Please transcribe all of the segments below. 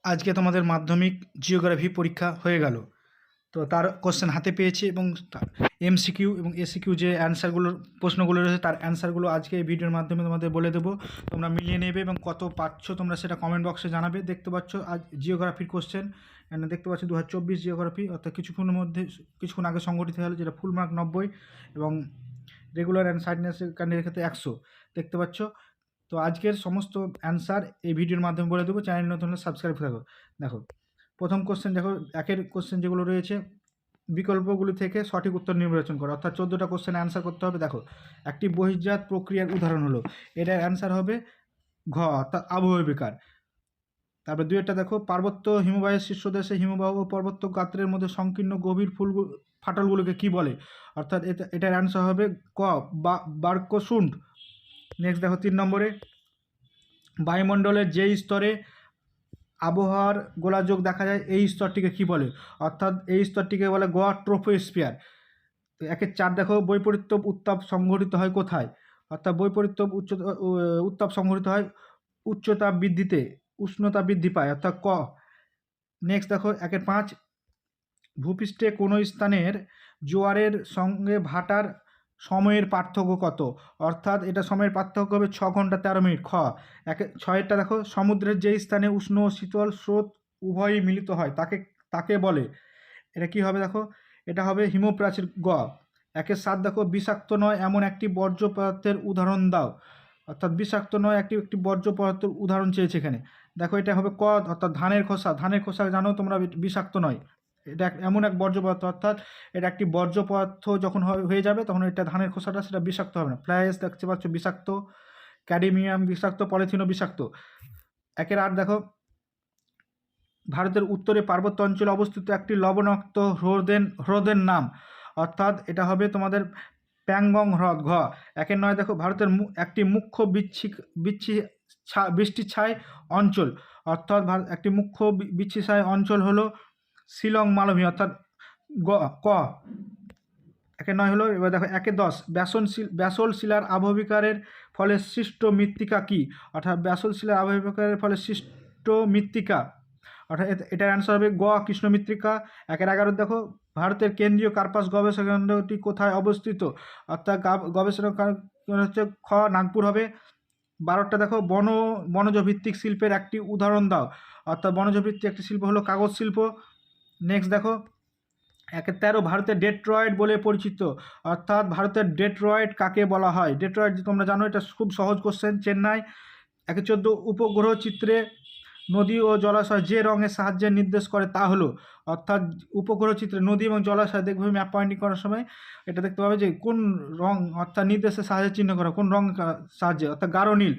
আজকে তোমাদের মাধ্যমিক জিওগ্রাফি পরীক্ষা হয়ে গেল। তো তার কোশ্চেন হাতে পেয়েছি এবং এমসিকিউ এবং এসিকিউ যে অ্যান্সারগুলোর প্রশ্নগুলো রয়েছে তার অ্যান্সারগুলো আজকে এই ভিডিওর মাধ্যমে তোমাদের বলে দেবো। তোমরা মিলিয়ে নেবে এবং কত পাচ্ছ তোমরা সেটা কমেন্ট বক্সে জানাবে। দেখতে পাচ্ছ আজ জিওগ্রাফির কোশ্চেন দেখতে পাচ্ছ 2024 জিওগ্রাফি, অর্থাৎ কিছুক্ষণ আগে সংগঠিত হলো, যেটা ফুল মার্ক 90 এবং রেগুলার অ্যান্ড সাইডনেস ক্যান্ডিডেটের ক্ষেত্রে 100 দেখতে পাচ্ছ। তো আজকের সমস্ত অ্যান্সার এই ভিডিওর মাধ্যমে বলে দেবো। চ্যানেল নতুন হলে সাবস্ক্রাইব থাকো। দেখো প্রথম কোশ্চেন, দেখো একের কোশ্চেন যেগুলো রয়েছে, বিকল্পগুলি থেকে সঠিক উত্তর নির্বাচন করো, অর্থাৎ 14টা কোশ্চেন অ্যান্সার করতে হবে। দেখো একটি বহির্জাত প্রক্রিয়ার উদাহরণ হলো, এটার অ্যান্সার হবে ঘ, অর্থাৎ আবহাওয়া বিকার। তারপর দুইটা দেখো, পার্বত্য হিমবাহের শীর্ষদেশে হিমবাহ ও পর্বত্য গাত্রের মধ্যে সংকীর্ণ গভীর ফাটলগুলোকে কি বলে, অর্থাৎ এটার অ্যান্সার হবে ক, বার্কশুন্ড। নেক্সট দেখো 3 নম্বরে, বায়ুমণ্ডলের যেই স্তরে আবহাওয়ার গোলাযোগ দেখা যায় এই স্তরটিকে কি বলে, অর্থাৎ এই স্তরটিকে বলে গ, ট্রোপোস্ফিয়ার। তো 1-4 দেখো, বৈপরীত্য উত্তাপ সংঘটিত হয় কোথায়, অর্থাৎ বৈপরীত্য উত্তাপ সংঘটিত হয় উচ্চতা বৃদ্ধিতে, উষ্ণতা বৃদ্ধি পায়, অর্থাৎ ক। নেক্সট দেখো 1-5, ভূপৃষ্ঠে কোনো স্থানের জোয়ারের সঙ্গে ভাটার সময়ের পার্থক্য কত, অর্থাৎ এটা সময়ের পার্থক্য হবে 6 ঘন্টা 13 মিনিট। খ। 6-টা দেখো, সমুদ্রের যেই স্থানে উষ্ণ ও শীতল স্রোত উভয়ই মিলিত হয় তাকে বলে, এটা কি হবে দেখো, এটা হবে হিমপ্রাচীর। গ। 1-7 দেখো, বিষাক্ত নয় এমন একটি বর্জ্য পদার্থের উদাহরণ দাও, অর্থাৎ বিষাক্ত নয় একটি বর্জ্য পদার্থের উদাহরণ চেয়েছে এখানে। দেখো এটা হবে ক, অর্থাৎ ধানের খোসা জানো তোমরা বিষাক্ত নয়, এটা এমন এক বর্জ্য পদার্থ, অর্থাৎ এটা একটি বর্জ্য পদার্থ যখন হয়ে যাবে তখন এটা ধানের খোসাটা সেটা বিষাক্ত হবে না। ফ্লাইস দেখতে পাচ্ছ বিষাক্ত, ক্যাডমিয়াম বিষাক্ত, পলিথিনও বিষাক্ত। 1-8 দেখো, ভারতের উত্তরে পার্বত্য অঞ্চলে অবস্থিত একটি লবণাক্ত হ্রদের নাম, অর্থাৎ এটা হবে তোমাদের প্যাংগং হ্রদ। ঘ। 1-9 দেখো, ভারতের একটি মুখ্য বৃষ্টিছায় অঞ্চল, অর্থাৎ একটি মুখ্য বৃষ্টিছায় অঞ্চল হলো শিলং মালভূমি, অর্থাৎ ক। 1-9 হলো। এবার দেখো 1-10, ব্যাসল্ট শিলার আবহবিকারের ফলে সৃষ্ট মৃত্তিকা কি, অর্থাৎ ব্যাসল্ট শিলার আবহবিকারের ফলে সৃষ্ট মৃত্তিকা, অর্থাৎ এটার অ্যান্সার হবে গ, কৃষ্ণ মৃত্তিকা। 1-11 দেখো, ভারতের কেন্দ্রীয় কার্পাস গবেষণা কেন্দ্রটি কোথায় অবস্থিত, অর্থাৎ গবেষণা কেন্দ্র হচ্ছে খ, নাগপুর হবে। 12টা দেখো, বনজ ভিত্তিক শিল্পের একটি উদাহরণ দাও, অর্থাৎ বনজ ভিত্তিক একটি শিল্প হলো কাগজ শিল্প। নেক্সট দেখো 1-13, ভারতের ডেট্রয়েট বলে পরিচিত, অর্থাৎ ভারতের ডেট্রয়েট কাকে বলা হয়, ডেট্রয়েট তোমরা জানো, এটা খুব সহজ কোশ্চেন। চেন্নাই। 1-14, উপগ্রহ চিত্রে নদী ও জলাশয় যে রঙের সাহায্যে নির্দেশ করে তা হলো, অর্থাৎ উপগ্রহ চিত্রে নদী এবং জলাশয় দেখবে ম্যাপ পয়েন্টিং করার সময় এটা দেখতে পাবে যে কোন রং, অর্থাৎ নির্দেশের সাহায্যে চিহ্ন করা, কোন রং সাহায্যে, অর্থাৎ গাঢ় নীল।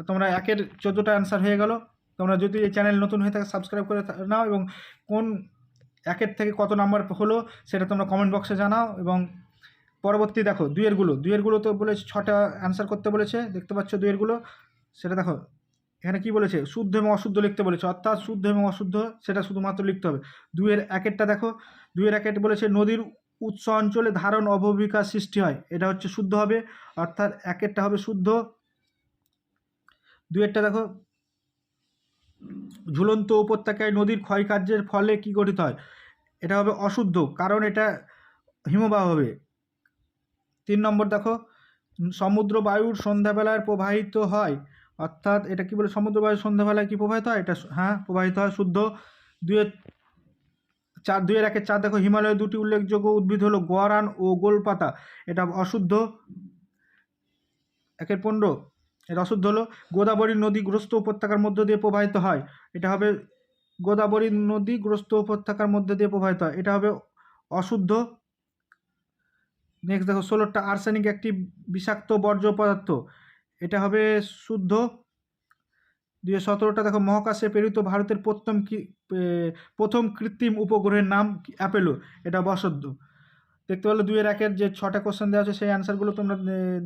তোমরা 14টা অ্যান্সার হয়ে গেল। তোমরা যদি এই চ্যানেল নতুন হয়ে থাকে সাবস্ক্রাইব করে নাও এবং কোন 1 থেকে কত নাম্বার হলো সেটা তোমরা কমেন্ট বক্সে জানাও। এবং পরবর্তী দেখো দুইয়েরগুলো তো বলেছে 6টা অ্যান্সার করতে বলেছে, দেখতে পাচ্ছ দুইয়েরগুলো, সেটা দেখো এখানে কি বলেছে, শুদ্ধ এবং অশুদ্ধ লিখতে বলেছে, অর্থাৎ শুদ্ধ এবং অশুদ্ধ সেটা শুধুমাত্র লিখতে হবে। 2-1 দেখো, 2-1 বলেছে নদীর উৎস অঞ্চলে ধারণ অববাহিকার সৃষ্টি হয়, এটা হচ্ছে শুদ্ধ হবে, অর্থাৎ 1 হবে শুদ্ধ। 2 দেখো, ঝুলন্ত উপত্যকায় নদীর ক্ষয়কার্যের ফলে কি গঠিত হয়, এটা হবে অশুদ্ধ, কারণ এটা হিমবাহ হবে। 3 নম্বর দেখো, সমুদ্র বায়ুর সন্ধ্যাবেলায় প্রবাহিত হয়, অর্থাৎ এটা কি বলে, সমুদ্র বায়ু সন্ধ্যাবেলায় কি প্রবাহিত হয়, এটা হ্যাঁ প্রবাহিত হয়, শুদ্ধ। 2-1 দেখো, হিমালয়ের 2টি উল্লেখযোগ্য উদ্ভিদ হলো গোয়ারান ও গোলপাতা, এটা অশুদ্ধ। 1-15, এটা অশুদ্ধ হলো। গোদাবরী নদী গ্রস্ত উপত্যকার মধ্য দিয়ে প্রবাহিত হয়, এটা হবে গোদাবরী নদী গ্রস্ত উপত্যকার মধ্যে দিয়ে প্রবাহিত হয়, এটা হবে অশুদ্ধ। নেক্সট দেখো 16টা, আর্সেনিক একটি বিষাক্ত বর্জ্য পদার্থ, এটা হবে শুদ্ধ। 17টা দেখো, মহাকাশে প্রেরিত ভারতের প্রথম কৃত্রিম উপগ্রহের নাম অ্যাপোলো, এটা অশুদ্ধ। দেখতে পেলে 2-1 যে 6টা কোশ্চেন দেওয়া আছে সেই অ্যান্সারগুলো তোমরা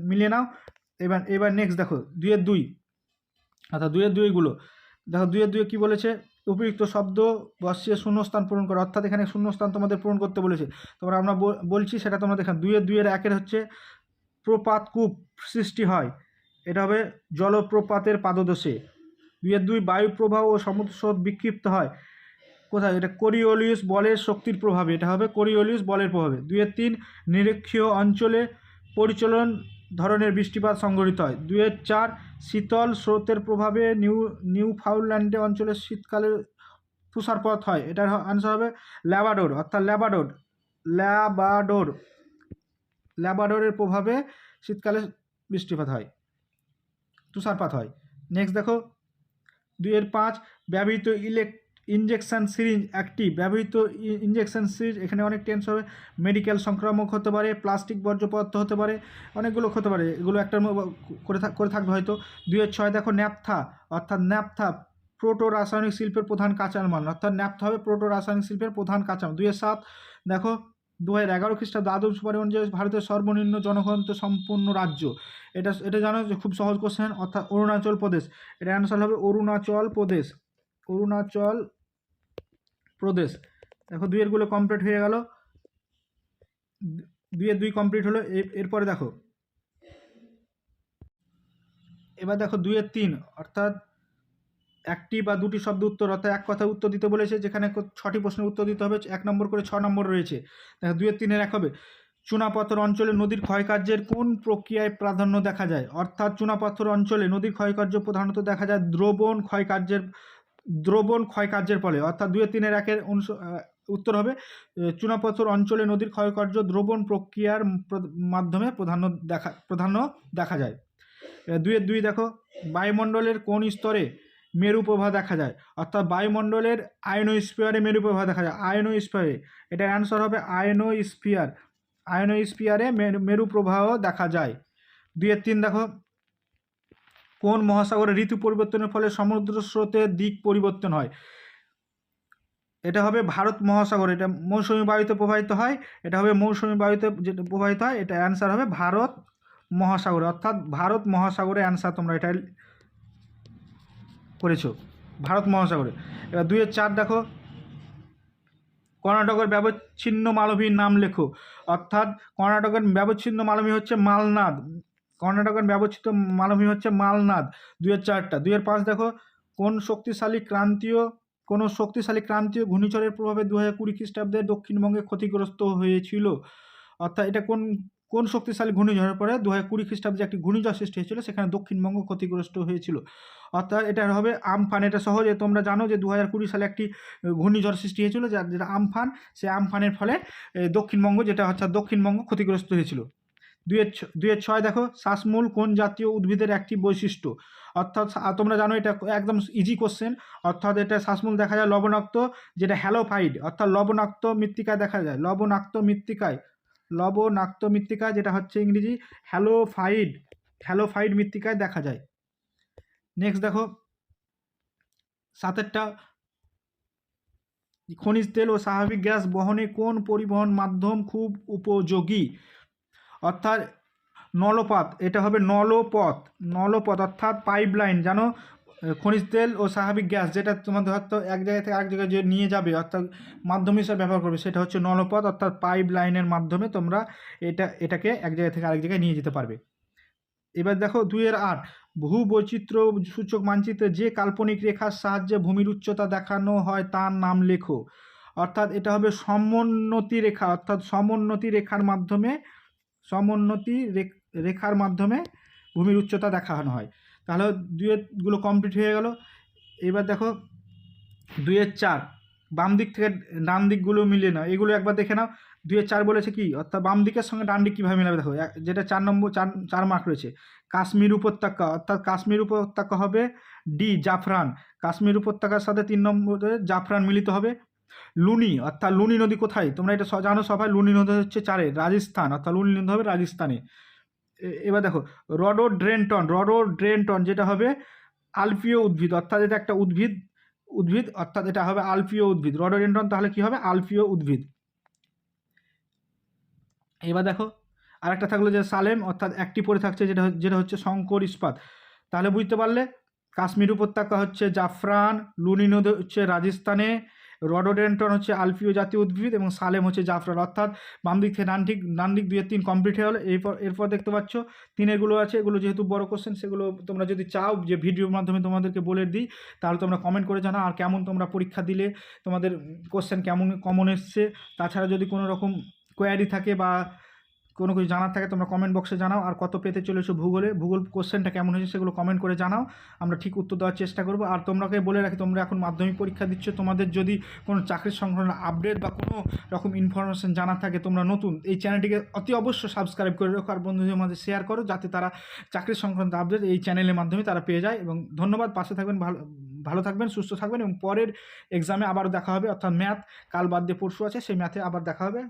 মিলিয়ে নাও। এবার নেক্সট দেখো 2-2, অর্থাৎ 2-2গুলো দেখো, 2-2 কি বলেছে, উপযুক্ত শব্দ বসিয়ে শূন্যস্থান পূরণ করো, অর্থাৎ এখানে শূন্যস্থান তোমাদের পূরণ করতে বলেছে, তোমরা আমরা বলছি সেটা তোমরা দেখেন। 2-1 হচ্ছে প্রপাতকূপ সৃষ্টি হয়, এটা হবে জলপ্রপাতের পাদদেশে। 2 বায়ু প্রবাহ ও সমুদ্র স্রোত বিক্ষিপ্ত হয় কোথায়? এটা কোরিওলিয়াস বলের শক্তির প্রভাবে, এটা হবে কোরিওলিয়াস বলের প্রভাবে। 2-3 নিরক্ষীয় অঞ্চলে পরিচলন ধরনের বৃষ্টিপাত সংঘটিত হয়। 2-4 শীতল স্রোতের প্রভাবে নিউফাউন্ডল্যান্ডে অঞ্চলে শীতকালে তুষারপাত হয়। এটার আনসার হবে ল্যাব্রাডোর, অর্থাৎ ল্যাব্রাডোরের প্রভাবে শীতকালে বৃষ্টিপাত হয়, তুষারপাত হয়। নেক্সট দেখো 2-5 ব্যবহৃত ইনজেকশন সিরিঞ্জ একটি ব্যবহৃত ইনজেকশন সিরিঞ্জ, এখানে অনেক টেন্স হবে। মেডিকেল সংক্রামক হতে পারে, প্লাস্টিক বর্জ্য পদার্থ হতে পারে, অনেকগুলো হতে পারে, এগুলো একটা করে থাকবে হয়তো। 2-6 দেখো ন্যাপথা, অর্থাৎ ন্যাপথা প্রোটো রাসায়নিক শিল্পের প্রধান কাঁচামাল, অর্থাৎ ন্যাপথা হবে প্রোটো রাসায়নিক শিল্পের প্রধান কাঁচামাল। 2-7 দেখো 2011 খ্রিস্টাব্দে আদর্শ পরিমাণ যে ভারতের সর্বনিম্ন জনঘনত্ব সম্পন্ন রাজ্য, এটা জানো যে খুব সহজ কোশ্চেন, অর্থাৎ অরুণাচল প্রদেশ। এটা অ্যান্সার হবে অরুণাচল প্রদেশ। দেখো 2-এরগুলো কমপ্লিট হয়ে গেল, 2-2 কমপ্লিট হলো। এরপরে দেখো এবার দেখো 2-3 অর্থাৎ একটি বা দুটি শব্দ উত্তর, অর্থাৎ এক কথায় উত্তর দিতে বলেছে, যেখানে 6টি প্রশ্নের উত্তর দিতে হবে, 1 নম্বর করে 6 নম্বর রয়েছে। দেখো 2-3 এক হবে চুনাপাথর অঞ্চলে নদীর ক্ষয়কার্যের কোন প্রক্রিয়ায় প্রাধান্য দেখা যায়? অর্থাৎ চুনাপাথর অঞ্চলে নদীর ক্ষয়কার্য প্রধানত দেখা যায় দ্রবণ ক্ষয়কার্যের ফলে, অর্থাৎ 2-3 একের উত্তর হবে চুনাপাথর অঞ্চলে নদীর ক্ষয়কার্য দ্রবণ প্রক্রিয়ার মাধ্যমে প্রাধান্য দেখা যায়। 2-2 দেখো বায়ুমণ্ডলের কোন স্তরে মেরু প্রবাহ দেখা যায়? অর্থাৎ বায়ুমণ্ডলের আয়নোস্ফিয়ারে মেরু প্রবাহ দেখা যায়, আয়নোস্ফিয়ারে। এটার অ্যান্সার হবে আয়নোস্ফিয়ারে মেরু প্রবাহ দেখা যায়। 2-3 দেখো কোন মহাসাগরে ঋতু পরিবর্তনের ফলে সমুদ্র স্রোতের দিক পরিবর্তন হয়? এটা হবে ভারত মহাসাগর, এটা মৌসুমী বায়ুতে প্রবাহিত হয়, এটা হবে মৌসুমী বায়ুতে যেটা প্রবাহিত হয়, এটা অ্যান্সার হবে ভারত মহাসাগরে, অর্থাৎ ভারত মহাসাগরে অ্যান্সার তোমরা এটা করেছো, ভারত মহাসাগরে। এবার 2-4 দেখো কর্ণাটকের ব্যবচ্ছিন্ন মালভূমির নাম লেখো। অর্থাৎ কর্ণাটকের ব্যবচ্ছিন্ন মালভূমি হচ্ছে মালনাদ, কর্ণাটকের ব্যবচ্ছিন্ন মালভূমি হচ্ছে মালনাদ। 2-4টা। 2-5 দেখো কোন শক্তিশালী ক্রান্তীয় ঘূর্ণিঝড়ের প্রভাবে 2020 খ্রিস্টাব্দে দক্ষিণবঙ্গে ক্ষতিগ্রস্ত হয়েছিল? অর্থাৎ এটা কোন শক্তিশালী ঘূর্ণিঝড়ের পরে 2020 খ্রিস্টাব্দে একটি ঘূর্ণিঝড় সৃষ্টি হয়েছিল, সেখানে দক্ষিণবঙ্গ ক্ষতিগ্রস্ত হয়েছিল। অর্থাৎ এটা হবে আমফান। এটা সহজে তোমরা জানো যে 2020 সালে একটি ঘূর্ণিঝড় সৃষ্টি হয়েছিল, যেটা আমফান, সেই আমফানের ফলে দক্ষিণবঙ্গ ক্ষতিগ্রস্ত হয়েছিল। 2-6 দেখো শ্বাসমূল কোন জাতীয় উদ্ভিদের একটি বৈশিষ্ট্য? অর্থাৎ তোমরা জানো এটা একদম ইজি কোশ্চেন, অর্থাৎ এটা শ্বাসমূল দেখা যায় লবণাক্ত, যেটা হ্যালোফাইড, অর্থাৎ লবণাক্ত মৃত্তিকায় দেখা যায়, লবণাক্ত মৃত্তিকায়, যেটা হচ্ছে ইংরেজি হ্যালোফাইড মৃত্তিকায় দেখা যায়। নেক্সট দেখো 7টা খনিজ তেল ও স্বাভাবিক গ্যাস বহনে কোন পরিবহন মাধ্যম খুব উপযোগী? অর্থাৎ নলপথ, এটা হবে নলপথ অর্থাৎ পাইপলাইন। জানো খনিজ তেল ও স্বাভাবিক গ্যাস যেটা তোমাদের হয়তো এক জায়গা থেকে আরেক জায়গায় যে নিয়ে যাবে, অর্থাৎ মাধ্যম হিসেবে ব্যবহার করবে, সেটা হচ্ছে নলপথ, অর্থাৎ পাইপ লাইনের মাধ্যমে তোমরা এটাকে এক জায়গা থেকে আরেক জায়গায় নিয়ে যেতে পারবে। এবার দেখো 2-8 ভূবৈচিত্র্য সূচক মানচিত্রে যে কাল্পনিক রেখার সাহায্যে ভূমির উচ্চতা দেখানো হয় তার নাম লেখো। অর্থাৎ এটা হবে সমোন্নতি রেখা, অর্থাৎ সমোন্নতি রেখার মাধ্যমে ভূমির উচ্চতা দেখানো হয়। তাহলে 2-গুলো কমপ্লিট হয়ে গেল। এবার দেখো 2-4 বাম দিক থেকে ডান দিকগুলো মিলিয়ে নাও, এগুলো একবার দেখে নাও। 2-4 বলেছে কি, অর্থাৎ বাম দিকের সঙ্গে ডান দিক কীভাবে মেলাবে দেখো, যেটা 4 মার্ক রয়েছে। কাশ্মীর উপত্যকা, অর্থাৎ কাশ্মীর উপত্যকা হবে ডি জাফরান, কাশ্মীর উপত্যকার সাথে 3 নম্বরে জাফরান মিলিত হবে। লুনি, অর্থাৎ লুনি নদী কোথায় তোমরা এটা জানো সবাই, লুনি নদী হচ্ছে 4 রাজস্থান, অর্থাৎ লুনি নদী হবে রাজস্থানে। এবার দেখো রডোড্রেন্টন যেটা হবে আলপীয় উদ্ভিদ, অর্থাৎ এটা একটা উদ্ভিদ, অর্থাৎ এটা হবে আলপীয় উদ্ভিদ। রডোডেন্ড্রন তাহলে কি হবে? আলপীয় উদ্ভিদ। এবার দেখো আরেকটা থাকলো যে সালেম, অর্থাৎ একটি পড়ে থাকছে যেটা হচ্ছে শঙ্কর ইস্পাত। তাহলে বুঝতে পারলে কাশ্মীর উপত্যকা হচ্ছে জাফরান, লুনি নদী হচ্ছে রাজস্থানে, রডোডেন্টন হচ্ছে আলপিও জাতীয় উদ্ভিদ এবং সালেম হচ্ছে জাফরান। অর্থাৎ বাম দিক থেকে ডান দিক 2 এর 3 কমপ্লিট হয়ে গেলো। এরপর দেখতে পাচ্ছ 3 এগুলো আছে, এগুলো যেহেতু বড় কোশ্চেন, সেগুলো তোমরা যদি চাও যে ভিডিওর মাধ্যমে তোমাদেরকে বলে দিই, তাহলে তোমরা কমেন্ট করে জানাও। আর কেমন তোমরা পরীক্ষা দিলে, তোমাদের কোশ্চেন কেমন কমন এসছে, তাছাড়া যদি কোনো রকম কোয়ারি থাকে বা কোনো কিছু জানার থাকে তোমরা কমেন্ট বক্সে জানাও। আর কত পেতে চলেছো ভূগোল কোশ্চেনটা কেমন হয়েছে সেগুলো কমেন্ট করে জানাও, আমরা ঠিক উত্তর দেওয়ার চেষ্টা করবো। আর তোমরাকে বলে রাখি, তোমরা এখন মাধ্যমিক পরীক্ষা দিচ্ছ, তোমাদের যদি কোনো চাকরির সংক্রান্ত আপডেট বা কোনো রকম ইনফরমেশন জানার থাকে, তোমরা নতুন এই চ্যানেলটিকে অতি অবশ্যই সাবস্ক্রাইব করে রাখো আর বন্ধুদের মাঝে শেয়ার করো, যাতে তারা চাকরির সংক্রান্ত আপডেট এই চ্যানেলের মাধ্যমে তারা পেয়ে যায়। এবং ধন্যবাদ, পাশে থাকবেন, ভালো থাকবেন, সুস্থ থাকবেন এবং পরের এক্সামে আবারও দেখা হবে। অর্থাৎ ম্যাথ কাল বাদ দিয়ে পরশু আছে, সেই ম্যাথে আবার দেখা হবে।